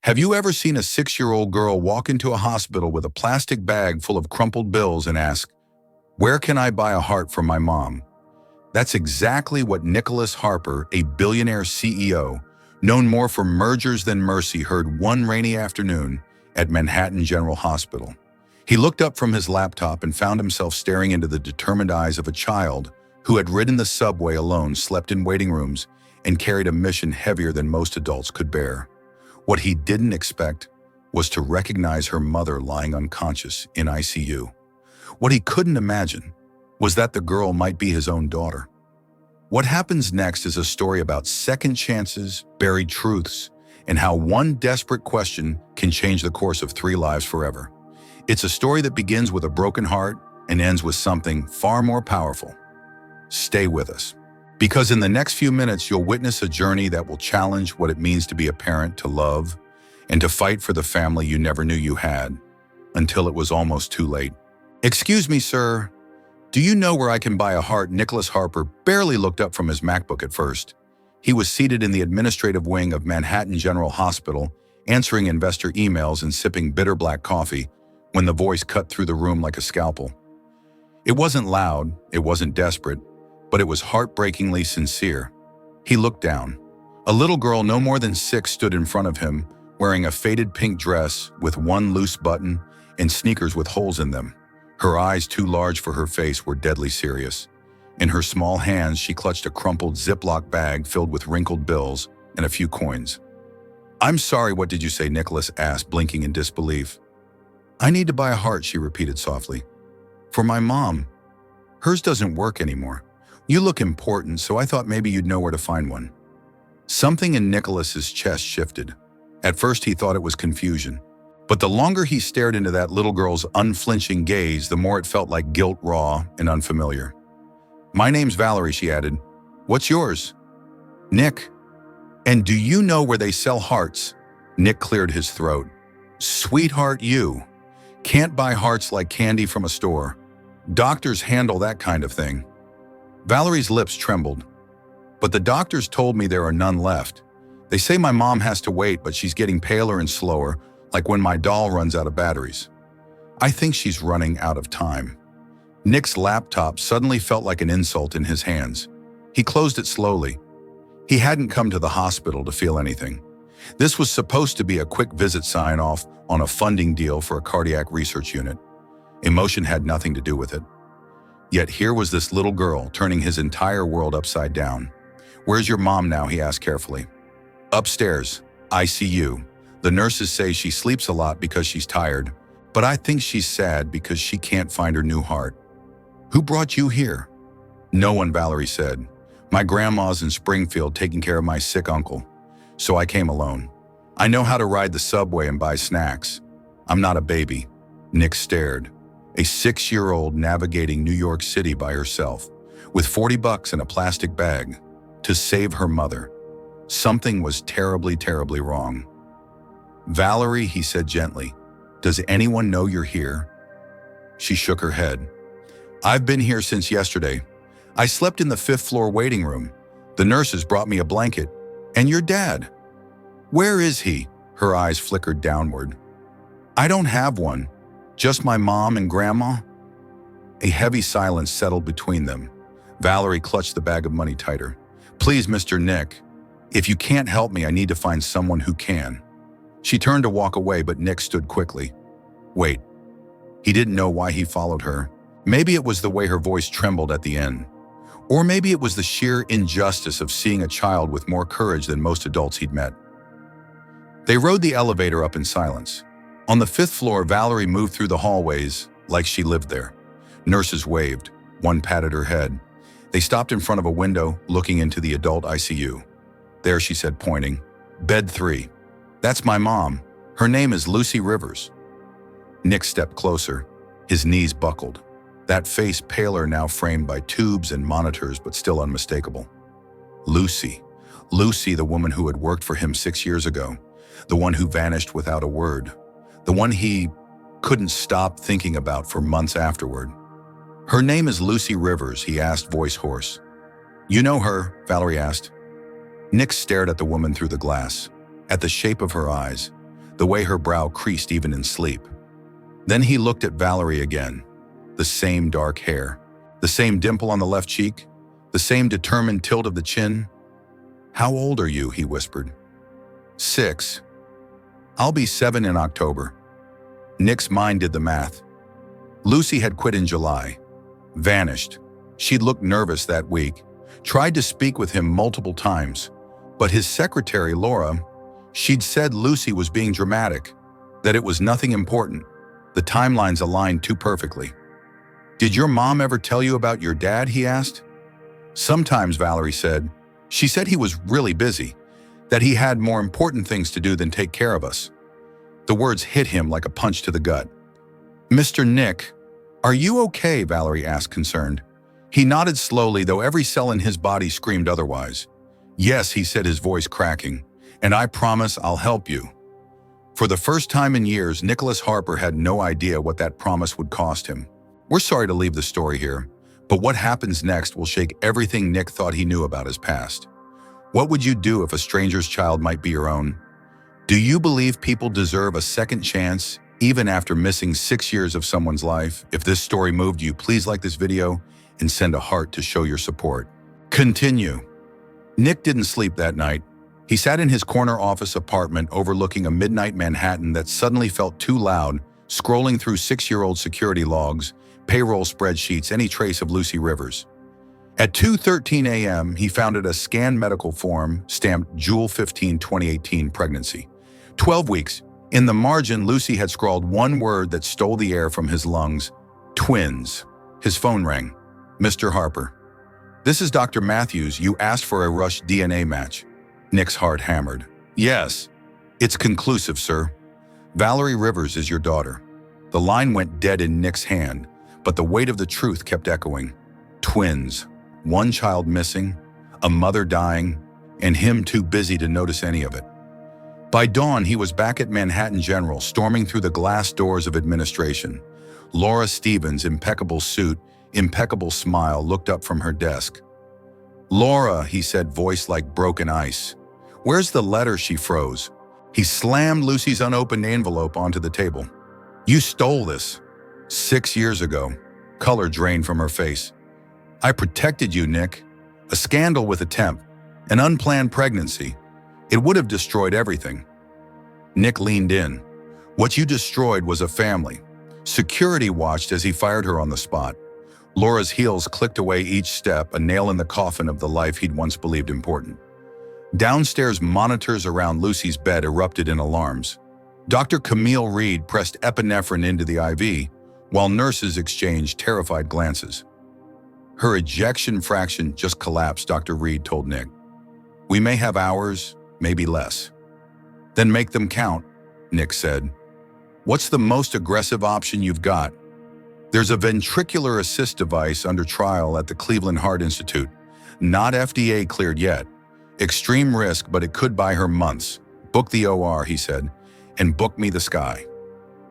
Have you ever seen a 6-year-old girl walk into a hospital with a plastic bag full of crumpled bills and ask, "Where can I buy a heart for my mom?" That's exactly what Nicholas Harper, a billionaire CEO, known more for mergers than mercy, heard one rainy afternoon at Manhattan General Hospital. He looked up from his laptop and found himself staring into the determined eyes of a child who had ridden the subway alone, slept in waiting rooms, and carried a mission heavier than most adults could bear. What he didn't expect was to recognize her mother lying unconscious in ICU. What he couldn't imagine was that the girl might be his own daughter. What happens next is a story about second chances, buried truths, and how one desperate question can change the course of 3 lives forever. It's a story that begins with a broken heart and ends with something far more powerful. Stay with us, because in the next few minutes you'll witness a journey that will challenge what it means to be a parent, to love, and to fight for the family you never knew you had, until it was almost too late. "Excuse me, sir. Do you know where I can buy a heart?" Nicholas Harper barely looked up from his MacBook at first. He was seated in the administrative wing of Manhattan General Hospital, answering investor emails and sipping bitter black coffee, when the voice cut through the room like a scalpel. It wasn't loud, it wasn't desperate, but it was heartbreakingly sincere. He looked down. A little girl no more than 6 stood in front of him, wearing a faded pink dress with one loose button and sneakers with holes in them. Her eyes, too large for her face, were deadly serious. In her small hands, she clutched a crumpled Ziploc bag filled with wrinkled bills and a few coins. "I'm sorry, what did you say?" Nicholas asked, blinking in disbelief. "I need to buy a heart," she repeated softly. "For my mom. Hers doesn't work anymore. You look important, so I thought maybe you'd know where to find one." Something in Nicholas's chest shifted. At first he thought it was confusion, but the longer he stared into that little girl's unflinching gaze, the more it felt like guilt, raw and unfamiliar. "My name's Valerie," she added. "What's yours?" "Nick." "And do you know where they sell hearts?" Nick cleared his throat. "Sweetheart, you can't buy hearts like candy from a store. Doctors handle that kind of thing." Valerie's lips trembled. "But the doctors told me there are none left. They say my mom has to wait, but she's getting paler and slower, like when my doll runs out of batteries. I think she's running out of time." Nick's laptop suddenly felt like an insult in his hands. He closed it slowly. He hadn't come to the hospital to feel anything. This was supposed to be a quick visit sign-off on a funding deal for a cardiac research unit. Emotion had nothing to do with it. Yet here was this little girl turning his entire world upside down. "Where's your mom now?" he asked carefully. "Upstairs, ICU. The nurses say she sleeps a lot because she's tired, but I think she's sad because she can't find her new heart." "Who brought you here?" "No one," Valerie said. "My grandma's in Springfield taking care of my sick uncle, so I came alone. I know how to ride the subway and buy snacks. I'm not a baby." Nick stared. A 6-year-old navigating New York City by herself, with $40 in a plastic bag, to save her mother. Something was terribly, terribly wrong. "Valerie," he said gently, "does anyone know you're here?" She shook her head. "I've been here since yesterday. I slept in the 5th floor waiting room. The nurses brought me a blanket. And your dad? Where is he?" Her eyes flickered downward. "I don't have one. Just my mom and grandma." A heavy silence settled between them. Valerie clutched the bag of money tighter. "Please, Mr. Nick, if you can't help me, I need to find someone who can." She turned to walk away, but Nick stood quickly. "Wait." He didn't know why he followed her. Maybe it was the way her voice trembled at the end. Or maybe it was the sheer injustice of seeing a child with more courage than most adults he'd met. They rode the elevator up in silence. On the 5th floor, Valerie moved through the hallways like she lived there. Nurses waved. One patted her head. They stopped in front of a window, looking into the adult ICU. "There," she said, pointing. "Bed 3. That's my mom. Her name is Lucy Rivers." Nick stepped closer. His knees buckled. That face paler now, framed by tubes and monitors, but still unmistakable. Lucy. Lucy, the woman who had worked for him 6 years ago. The one who vanished without a word. The one he couldn't stop thinking about for months afterward. "Her name is Lucy Rivers," he asked, voice hoarse. "You know her?" Valerie asked. Nick stared at the woman through the glass, at the shape of her eyes. the way her brow creased even in sleep. Then he looked at Valerie again. The same dark hair, the same dimple on the left cheek, the same determined tilt of the chin. "How old are you?" he whispered. 6. "I'll be 7 in October." Nick's mind did the math. Lucy had quit in July. Vanished. She'd looked nervous that week. Tried to speak with him multiple times. But his secretary, Laura, she'd said Lucy was being dramatic, that it was nothing important. The timelines aligned too perfectly. "Did your mom ever tell you about your dad?" he asked. "Sometimes," Valerie said. "She said he was really busy, that he had more important things to do than take care of us." The words hit him like a punch to the gut. "Mr. Nick, are you okay?" Valerie asked, concerned. He nodded slowly, though every cell in his body screamed otherwise. "Yes," he said, his voice cracking, "and I promise I'll help you." For the first time in years, Nicholas Harper had no idea what that promise would cost him. We're sorry to leave the story here, but what happens next will shake everything Nick thought he knew about his past. What would you do if a stranger's child might be your own? Do you believe people deserve a second chance, even after missing 6 years of someone's life? If this story moved you, please like this video and send a heart to show your support. Continue. Nick didn't sleep that night. He sat in his corner office apartment overlooking a midnight Manhattan that suddenly felt too loud, scrolling through 6-year-old security logs, payroll spreadsheets, any trace of Lucy Rivers. At 2:13 a.m., he found a scanned medical form stamped June 15, 2018 pregnancy. 12 weeks. In the margin, Lucy had scrawled one word that stole the air from his lungs: twins. His phone rang. "Mr. Harper. This is Dr. Matthews. You asked for a rush DNA match." Nick's heart hammered. "Yes. It's conclusive, sir. Valerie Rivers is your daughter." The line went dead in Nick's hand, but the weight of the truth kept echoing. Twins. One child missing, a mother dying, and him too busy to notice any of it. By dawn, he was back at Manhattan General, storming through the glass doors of administration. Laura Stevens' impeccable suit, impeccable smile, looked up from her desk. "Laura," he said, voice like broken ice. "Where's the letter?" She froze. He slammed Lucy's unopened envelope onto the table. "You stole this. 6 years ago." Color drained from her face. "I protected you, Nick. A scandal with a temp. An unplanned pregnancy. It would have destroyed everything." Nick leaned in. "What you destroyed was a family." Security watched as he fired her on the spot. Laura's heels clicked away each step, a nail in the coffin of the life he'd once believed important. Downstairs, monitors around Lucy's bed erupted in alarms. Dr. Camille Reed pressed epinephrine into the IV, while nurses exchanged terrified glances. "Her ejection fraction just collapsed," Dr. Reed told Nick. "We may have hours, maybe less." "Then make them count," Nick said. "What's the most aggressive option you've got?" "There's a ventricular assist device under trial at the Cleveland Heart Institute. Not FDA cleared yet. Extreme risk, but it could buy her months. Book the OR," he said, "and book me the sky."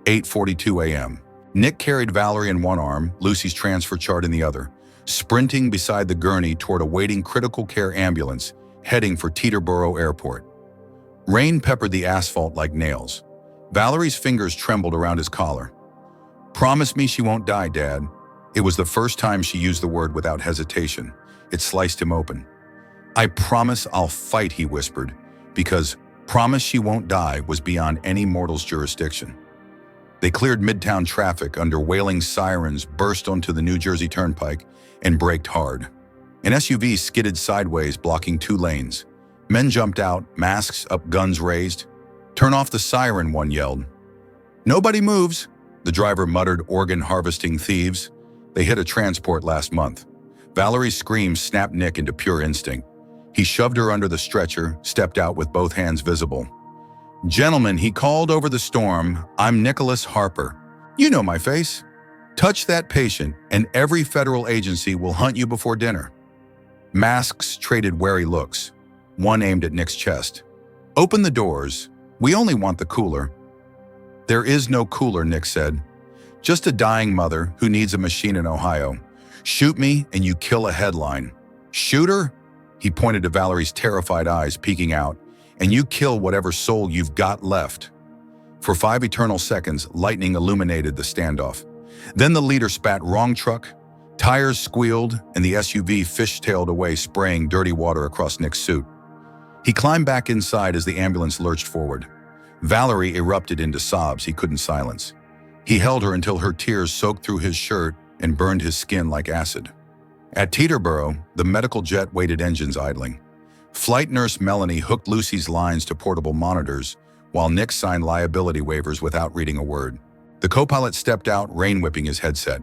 8:42 a.m. Nick carried Valerie in one arm, Lucy's transfer chart in the other, sprinting beside the gurney toward a waiting critical care ambulance heading for Teterboro Airport. Rain peppered the asphalt like nails. Valerie's fingers trembled around his collar. "Promise me she won't die, Dad." It was the first time she used the word without hesitation. It sliced him open. "I promise I'll fight," he whispered, because promise she won't die was beyond any mortal's jurisdiction. They cleared Midtown traffic under wailing sirens, burst onto the New Jersey Turnpike, and braked hard. An SUV skidded sideways, blocking 2 lanes. Men jumped out, masks up, guns raised. "Turn off the siren," one yelled. "Nobody moves," the driver muttered, "organ harvesting thieves. They hit a transport last month." Valerie's scream snapped Nick into pure instinct. He shoved her under the stretcher, stepped out with both hands visible. "Gentlemen," he called over the storm, "I'm Nicholas Harper. You know my face. Touch that patient, and every federal agency will hunt you before dinner." Masks traded wary looks, one aimed at Nick's chest. "Open the doors. We only want the cooler." "There is no cooler," Nick said. "Just a dying mother who needs a machine in Ohio. Shoot me and you kill a headline. Shoot her?" He pointed to Valerie's terrified eyes peeking out. "And you kill whatever soul you've got left." For 5 eternal seconds, lightning illuminated the standoff. Then the leader spat wrong truck, tires squealed, and the SUV fishtailed away, spraying dirty water across Nick's suit. He climbed back inside as the ambulance lurched forward. Valerie erupted into sobs he couldn't silence. He held her until her tears soaked through his shirt and burned his skin like acid. At Teterboro, the medical jet waited, engines idling. Flight nurse Melanie hooked Lucy's lines to portable monitors, while Nick signed liability waivers without reading a word. The co-pilot stepped out, rain-whipping his headset.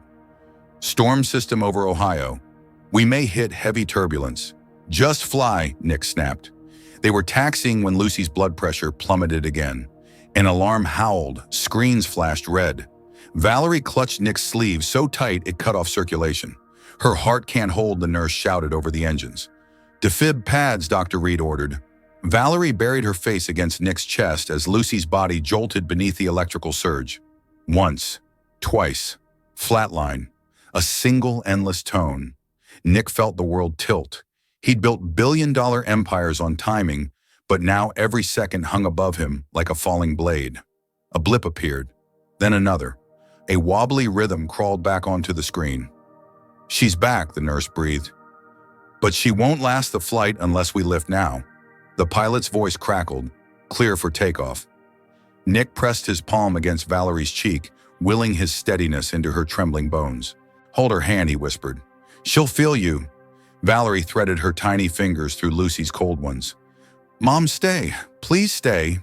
Storm system over Ohio. We may hit heavy turbulence. Just fly, Nick snapped. They were taxiing when Lucy's blood pressure plummeted again. An alarm howled, screens flashed red. Valerie clutched Nick's sleeve so tight it cut off circulation. Her heart can't hold, the nurse shouted over the engines. Defib pads, Dr. Reed ordered. Valerie buried her face against Nick's chest as Lucy's body jolted beneath the electrical surge. Once, twice, flatline, a single endless tone. Nick felt the world tilt. He'd built billion-dollar empires on timing, but now every second hung above him like a falling blade. A blip appeared, then another. A wobbly rhythm crawled back onto the screen. She's back, the nurse breathed. But she won't last the flight unless we lift now. The pilot's voice crackled, clear for takeoff. Nick pressed his palm against Valerie's cheek, willing his steadiness into her trembling bones. Hold her hand, he whispered. She'll feel you. Valerie threaded her tiny fingers through Lucy's cold ones. Mom, stay. Please stay.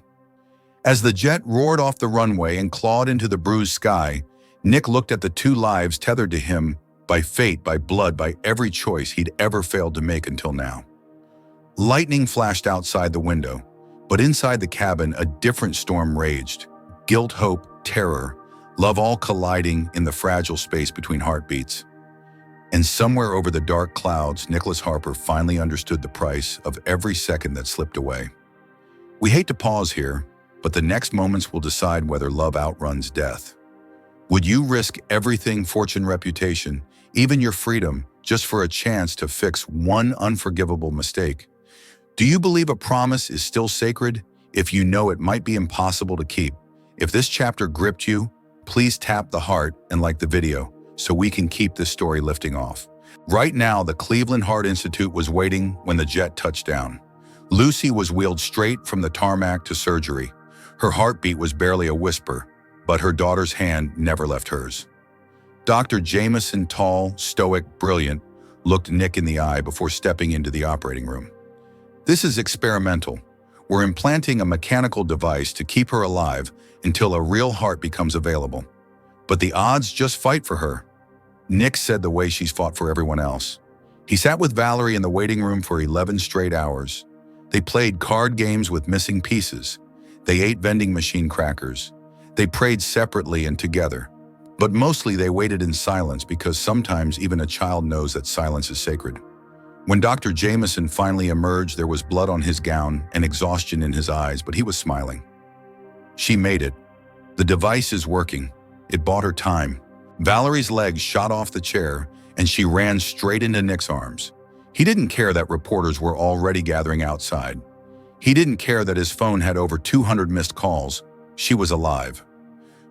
As the jet roared off the runway and clawed into the bruised sky, Nick looked at the two lives tethered to him by fate, by blood, by every choice he'd ever failed to make until now. Lightning flashed outside the window, but inside the cabin a different storm raged. Guilt, hope, terror, love all colliding in the fragile space between heartbeats. And somewhere over the dark clouds, Nicholas Harper finally understood the price of every second that slipped away. We hate to pause here, but the next moments will decide whether love outruns death. Would you risk everything, fortune, reputation, even your freedom, just for a chance to fix one unforgivable mistake? Do you believe a promise is still sacred if you know it might be impossible to keep? If this chapter gripped you, please tap the heart and like the video so we can keep this story lifting off. Right now, the Cleveland Heart Institute was waiting when the jet touched down. Lucy was wheeled straight from the tarmac to surgery. Her heartbeat was barely a whisper, but her daughter's hand never left hers. Dr. Jameson, tall, stoic, brilliant, looked Nick in the eye before stepping into the operating room. This is experimental. We're implanting a mechanical device to keep her alive until a real heart becomes available. But the odds just fight for her. Nick said the way she's fought for everyone else. He sat with Valerie in the waiting room for 11 straight hours. They played card games with missing pieces. They ate vending machine crackers. They prayed separately and together. But mostly they waited in silence because sometimes even a child knows that silence is sacred. When Dr. Jameson finally emerged, there was blood on his gown and exhaustion in his eyes, but he was smiling. She made it. The device is working. It bought her time. Valerie's legs shot off the chair, and she ran straight into Nick's arms. He didn't care that reporters were already gathering outside. He didn't care that his phone had over 200 missed calls. She was alive.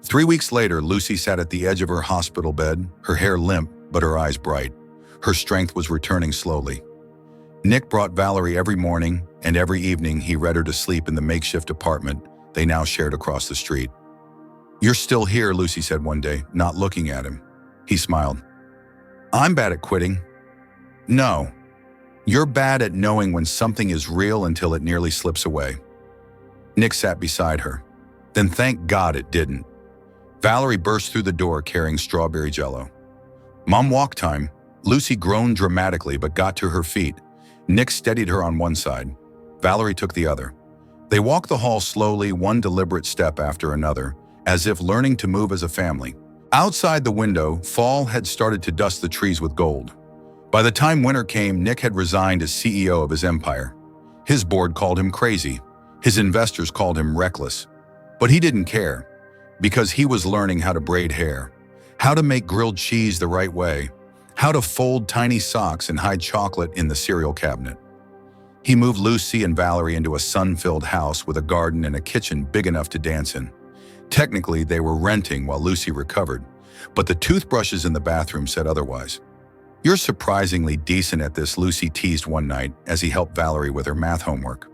3 weeks later, Lucy sat at the edge of her hospital bed, her hair limp, but her eyes bright. Her strength was returning slowly. Nick brought Valerie every morning, and every evening he read her to sleep in the makeshift apartment they now shared across the street. You're still here, Lucy said one day, not looking at him. He smiled. I'm bad at quitting. No. You're bad at knowing when something is real until it nearly slips away. Nick sat beside her. Then thank God it didn't. Valerie burst through the door carrying strawberry jello. Mom, walk time. Lucy groaned dramatically but got to her feet. Nick steadied her on one side. Valerie took the other. They walked the hall slowly, one deliberate step after another, as if learning to move as a family. Outside the window, fall had started to dust the trees with gold. By the time winter came, Nick had resigned as CEO of his empire. His board called him crazy. His investors called him reckless. But he didn't care, because he was learning how to braid hair, how to make grilled cheese the right way, how to fold tiny socks and hide chocolate in the cereal cabinet. He moved Lucy and Valerie into a sun-filled house with a garden and a kitchen big enough to dance in. Technically, they were renting while Lucy recovered, but the toothbrushes in the bathroom said otherwise. "You're surprisingly decent at this," Lucy teased one night as he helped Valerie with her math homework.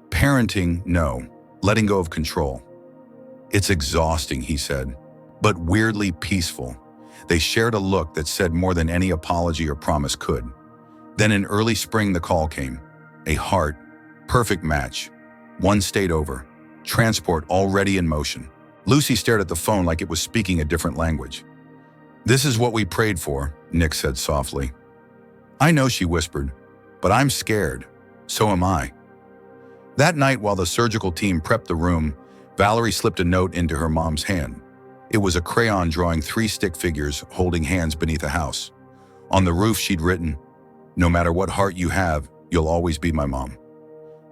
"Parenting, no. Letting go of control. It's exhausting," he said, "but weirdly peaceful." They shared a look that said more than any apology or promise could. Then in early spring, the call came. A heart, perfect match. One state over. Transport already in motion. Lucy stared at the phone like it was speaking a different language. "This is what we prayed for," Nick said softly. "I know," she whispered, "but I'm scared. So am I." That night, while the surgical team prepped the room, Valerie slipped a note into her mom's hand. It was a crayon drawing 3 stick figures holding hands beneath a house. On the roof, she'd written, "No matter what heart you have, you'll always be my mom."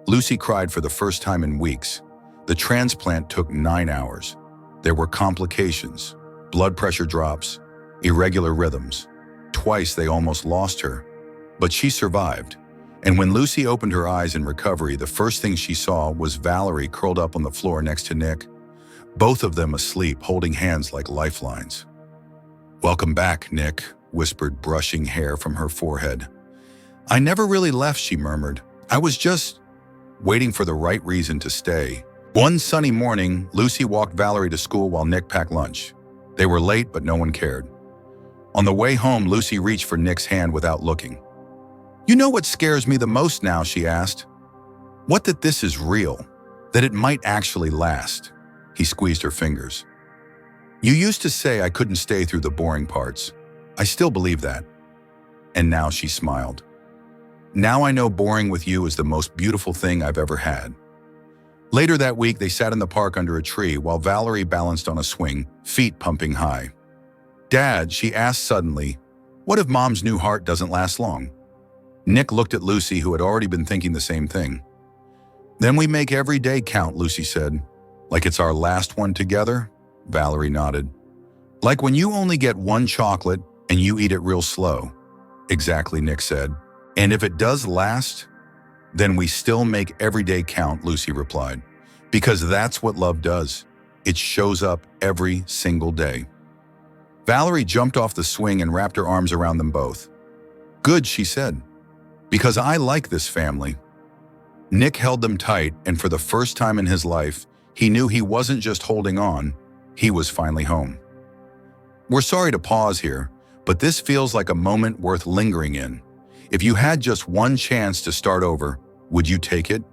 Lucy cried for the first time in weeks. The transplant took 9 hours. There were complications, blood pressure drops, irregular rhythms. Twice they almost lost her. But she survived. And when Lucy opened her eyes in recovery, the first thing she saw was Valerie curled up on the floor next to Nick, both of them asleep, holding hands like lifelines. "Welcome back, Nick," whispered, brushing hair from her forehead. "I never really left," she murmured. "I was just waiting for the right reason to stay." One sunny morning, Lucy walked Valerie to school while Nick packed lunch. They were late, but no one cared. On the way home, Lucy reached for Nick's hand without looking. "You know what scares me the most now?" she asked. "What, that this is real? That it might actually last?" He squeezed her fingers. "You used to say I couldn't stay through the boring parts. I still believe that." And now she smiled. "Now I know boring with you is the most beautiful thing I've ever had." Later that week, they sat in the park under a tree while Valerie balanced on a swing, feet pumping high. "Dad," she asked suddenly, "what if Mom's new heart doesn't last long?" Nick looked at Lucy, who had already been thinking the same thing. "Then we make every day count," Lucy said. "Like it's our last one together?" Valerie nodded. "Like when you only get one chocolate and you eat it real slow." "Exactly," Nick said. "And if it does last, then we still make every day count," Lucy replied. "Because that's what love does. It shows up every single day." Valerie jumped off the swing and wrapped her arms around them both. "Good," she said, "because I like this family." Nick held them tight, and for the first time in his life, he knew he wasn't just holding on, he was finally home. We're sorry to pause here, but this feels like a moment worth lingering in. If you had just one chance to start over, would you take it?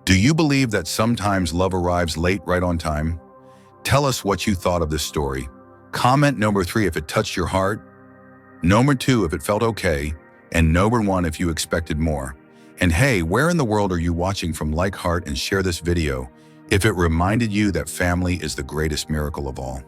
Do you believe that sometimes love arrives late, right on time? Tell us what you thought of this story. Comment number 3 if it touched your heart, number 2 if it felt okay, and number 1 if you expected more. And hey, where in the world are you watching from? Like, heart, and share this video if it reminded you that family is the greatest miracle of all.